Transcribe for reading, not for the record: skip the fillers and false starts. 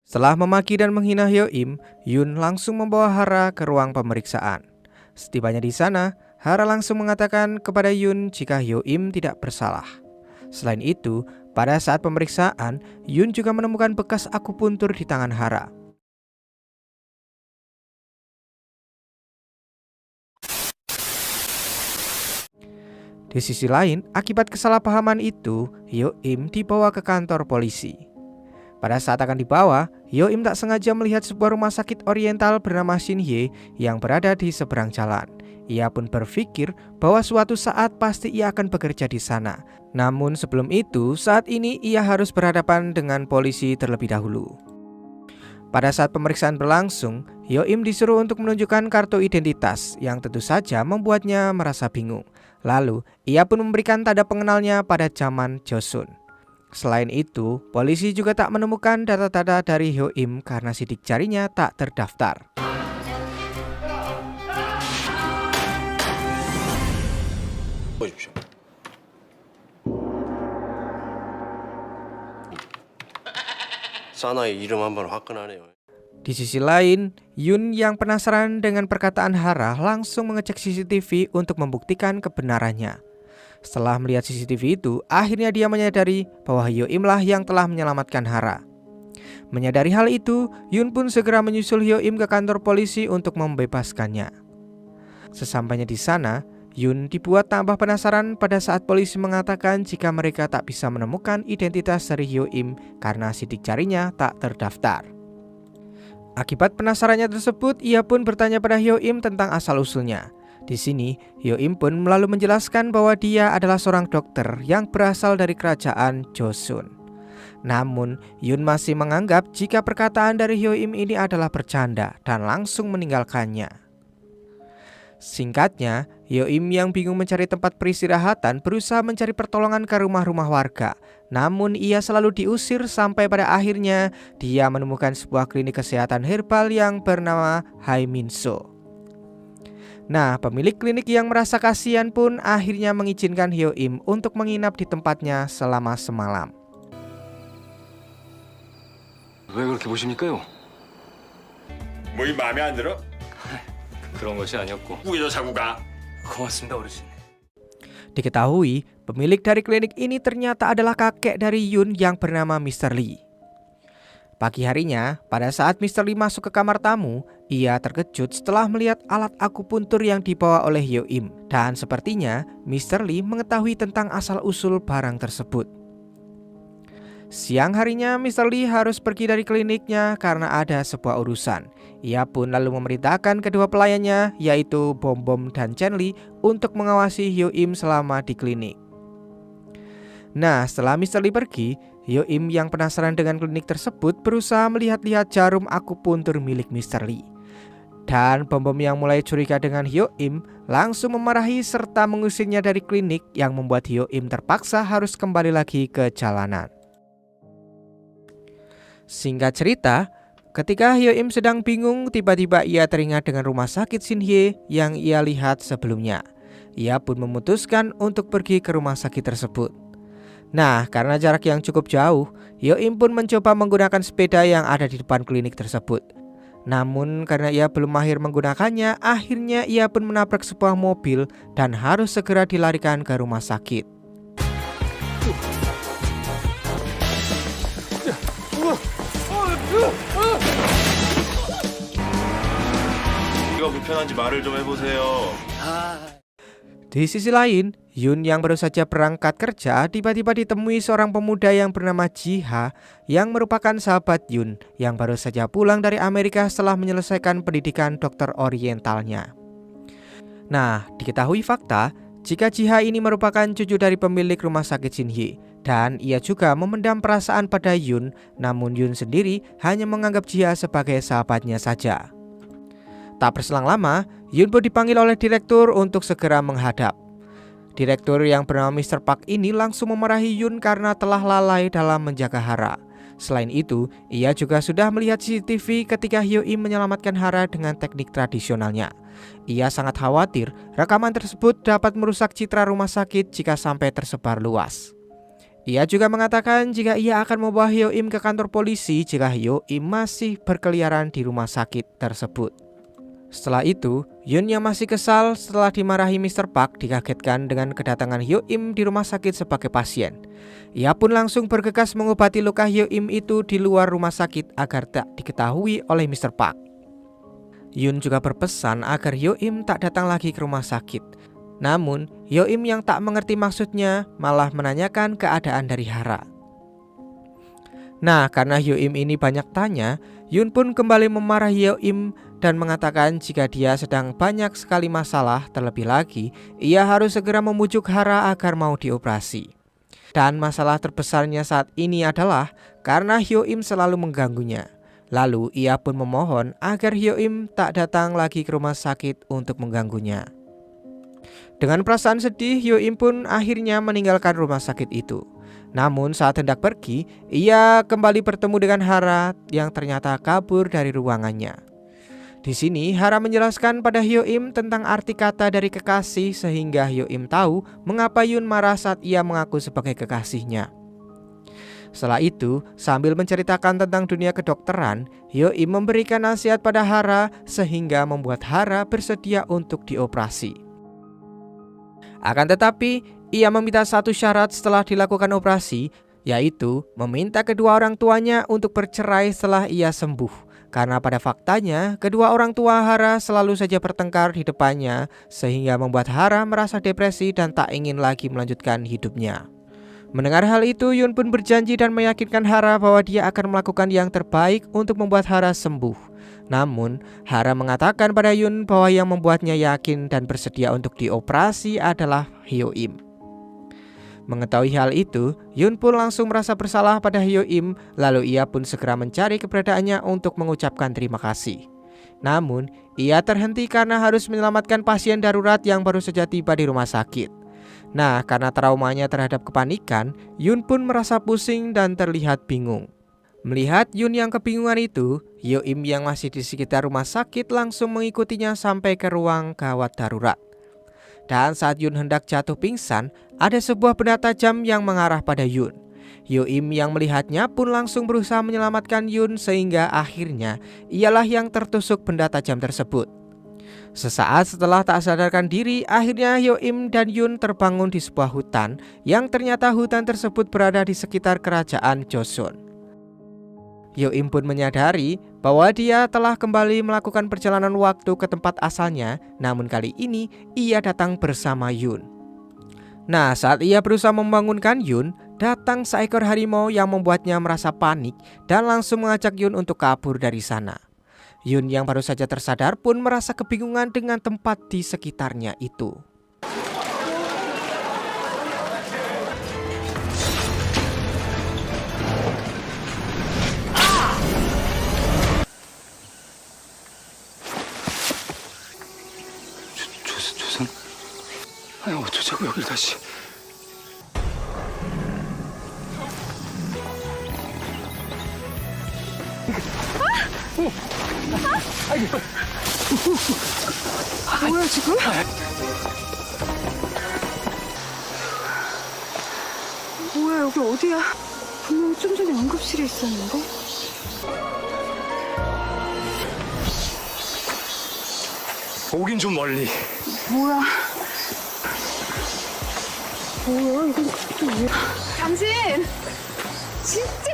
Setelah memaki dan menghina Hyo-im, Yun langsung membawa Hara ke ruang pemeriksaan. Setibanya di sana, Hara langsung mengatakan kepada Yun jika Hyo-im tidak bersalah. Selain itu, pada saat pemeriksaan, Yun juga menemukan bekas akupuntur di tangan Hara. Di sisi lain, akibat kesalahpahaman itu, Hyo-im dibawa ke kantor polisi. Pada saat akan dibawa, Hyo-im tak sengaja melihat sebuah rumah sakit oriental bernama Shinhye yang berada di seberang jalan. Ia pun berpikir bahwa suatu saat pasti ia akan bekerja di sana. Namun sebelum itu, saat ini ia harus berhadapan dengan polisi terlebih dahulu. Pada saat pemeriksaan berlangsung, Hyo-im disuruh untuk menunjukkan kartu identitas yang tentu saja membuatnya merasa bingung. Lalu, ia pun memberikan tanda pengenalnya pada zaman Joseon. Selain itu, polisi juga tak menemukan data-data dari Hyo-im karena sidik jarinya tak terdaftar. 보십시오. 사나이 이름 한번 화끈하네요. Di sisi lain, Yun yang penasaran dengan perkataan Hara langsung mengecek CCTV untuk membuktikan kebenarannya. Setelah melihat CCTV itu, akhirnya dia menyadari bahwa Hyo-im lah yang telah menyelamatkan Hara. Menyadari hal itu, Yun pun segera menyusul Hyo-im ke kantor polisi untuk membebaskannya. Sesampainya di sana, Yun dibuat tambah penasaran pada saat polisi mengatakan jika mereka tak bisa menemukan identitas dari Hyo-im karena sidik jarinya tak terdaftar. Akibat penasarannya tersebut, ia pun bertanya pada Hyo-im tentang asal-usulnya. Di sini, Hyo-im pun lalu menjelaskan bahwa dia adalah seorang dokter yang berasal dari kerajaan Joseon. Namun, Yun masih menganggap jika perkataan dari Hyo-im ini adalah bercanda dan langsung meninggalkannya. Singkatnya, Hyo-im yang bingung mencari tempat peristirahatan berusaha mencari pertolongan ke rumah-rumah warga. Namun ia selalu diusir sampai pada akhirnya dia menemukan sebuah klinik kesehatan herbal yang bernama Haiminso. Nah, pemilik klinik yang merasa kasihan pun akhirnya mengizinkan Hyo-im untuk menginap di tempatnya selama semalam. 왜 그렇게 보십니까요? 뭐이 마음에 안 들어? 그런 것이 아니었고. 우기도 자고 가. 고맙습니다, 어르신. Diketahui, pemilik dari klinik ini ternyata adalah kakek dari Yun yang bernama Mr. Lee. Pagi harinya, pada saat Mr. Lee masuk ke kamar tamu, ia terkejut setelah melihat alat akupuntur yang dibawa oleh Hyo-im. Dan sepertinya, Mr. Lee mengetahui tentang asal-usul barang tersebut. Siang harinya, Mr. Lee harus pergi dari kliniknya karena ada sebuah urusan. Ia pun lalu memerintahkan kedua pelayannya, yaitu Bom-bom dan Chen-li, untuk mengawasi Hyo-im selama di klinik. Nah, setelah Mr. Lee pergi, Hyo-im yang penasaran dengan klinik tersebut berusaha melihat-lihat jarum akupuntur milik Mr. Lee. Dan Bom-bom yang mulai curiga dengan Hyo-im langsung memarahi serta mengusirnya dari klinik yang membuat Hyo-im terpaksa harus kembali lagi ke jalanan. Singkat cerita, ketika Hyo-im sedang bingung, tiba-tiba ia teringat dengan rumah sakit Shinhye yang ia lihat sebelumnya. Ia pun memutuskan untuk pergi ke rumah sakit tersebut. Nah, karena jarak yang cukup jauh, Hyo-im pun mencoba menggunakan sepeda yang ada di depan klinik tersebut. Namun karena ia belum mahir menggunakannya, akhirnya ia pun menabrak sebuah mobil dan harus segera dilarikan ke rumah sakit. 이거 불편한지 말을 좀 해보세요. Di sisi lain, Yun yang baru saja berangkat kerja tiba-tiba ditemui seorang pemuda yang bernama Ji-ha yang merupakan sahabat Yun yang baru saja pulang dari Amerika setelah menyelesaikan pendidikan dokter orientalnya. Nah, diketahui fakta jika Ji-ha ini merupakan cucu dari pemilik rumah sakit Shinhye dan ia juga memendam perasaan pada Yun, namun Yun sendiri hanya menganggap Ji-ha sebagai sahabatnya saja. Tak berselang lama, Yun pun dipanggil oleh direktur untuk segera menghadap. Direktur yang bernama Mr. Park ini langsung memarahi Yun karena telah lalai dalam menjaga Hara. Selain itu, ia juga sudah melihat CCTV ketika Hyo-im menyelamatkan Hara dengan teknik tradisionalnya. Ia sangat khawatir rekaman tersebut dapat merusak citra rumah sakit jika sampai tersebar luas. Ia juga mengatakan jika ia akan membawa Hyo Im ke kantor polisi jika Hyo Im masih berkeliaran di rumah sakit tersebut. Setelah itu, Yun yang masih kesal setelah dimarahi Mr. Park dikagetkan dengan kedatangan Hyo Im di rumah sakit sebagai pasien. Ia pun langsung bergegas mengobati luka Hyo Im itu di luar rumah sakit agar tak diketahui oleh Mr. Park. Yun juga berpesan agar Hyo Im tak datang lagi ke rumah sakit. Namun, Hyo Im yang tak mengerti maksudnya malah menanyakan keadaan dari Hara. Nah, karena Hyo Im ini banyak tanya, Yun pun kembali memarahi Hyo Im dan mengatakan jika dia sedang banyak sekali masalah, terlebih lagi ia harus segera membujuk Hara agar mau dioperasi. Dan masalah terbesarnya saat ini adalah karena Hyo Im selalu mengganggunya. Lalu ia pun memohon agar Hyo Im tak datang lagi ke rumah sakit untuk mengganggunya. Dengan perasaan sedih, Hyo Im pun akhirnya meninggalkan rumah sakit itu. Namun saat hendak pergi, ia kembali bertemu dengan Hara yang ternyata kabur dari ruangannya. Di sini Hara menjelaskan pada Hyo Im tentang arti kata dari kekasih sehingga Hyo Im tahu mengapa Yun marah saat ia mengaku sebagai kekasihnya. Setelah itu, sambil menceritakan tentang dunia kedokteran, Hyo Im memberikan nasihat pada Hara sehingga membuat Hara bersedia untuk dioperasi. Akan tetapi, ia meminta satu syarat setelah dilakukan operasi, yaitu meminta kedua orang tuanya untuk bercerai setelah ia sembuh. Karena pada faktanya, kedua orang tua Hara selalu saja bertengkar di depannya, sehingga membuat Hara merasa depresi dan tak ingin lagi melanjutkan hidupnya. Mendengar hal itu, Yun pun berjanji dan meyakinkan Hara bahwa dia akan melakukan yang terbaik untuk membuat Hara sembuh. Namun, Hara mengatakan pada Yun bahwa yang membuatnya yakin dan bersedia untuk dioperasi adalah Hyo Im. Mengetahui hal itu, Yun pun langsung merasa bersalah pada Hyo Im, lalu ia pun segera mencari keberadaannya untuk mengucapkan terima kasih. Namun, ia terhenti karena harus menyelamatkan pasien darurat yang baru saja tiba di rumah sakit. Nah, karena traumanya terhadap kepanikan, Yun pun merasa pusing dan terlihat bingung. Melihat Yun yang kebingungan itu, Hyo Im yang masih di sekitar rumah sakit langsung mengikutinya sampai ke ruang gawat darurat. Dan saat Yun hendak jatuh pingsan, ada sebuah benda tajam yang mengarah pada Yun. Hyo Im yang melihatnya pun langsung berusaha menyelamatkan Yun sehingga akhirnya ialah yang tertusuk benda tajam tersebut. Sesaat setelah tak sadarkan diri, akhirnya Hyo Im dan Yun terbangun di sebuah hutan yang ternyata hutan tersebut berada di sekitar kerajaan Joseon. Hyo Im pun menyadari bahwa dia telah kembali melakukan perjalanan waktu ke tempat asalnya, namun kali ini ia datang bersama Yun. Nah, saat ia berusaha membangunkan Yun, datang seekor harimau yang membuatnya merasa panik dan langsung mengajak Yun untuk kabur dari sana. Yun yang baru saja tersadar pun merasa kebingungan dengan tempat di sekitarnya itu. 조선? 아니 어쩌자고 여길 다시. 뭐야 지금? 뭐야 여기 어디야? 분명 좀 전에 응급실에 있었는데? 오긴 좀 멀리. 뭐야? 뭐야 이건 또 왜? 당신 진짜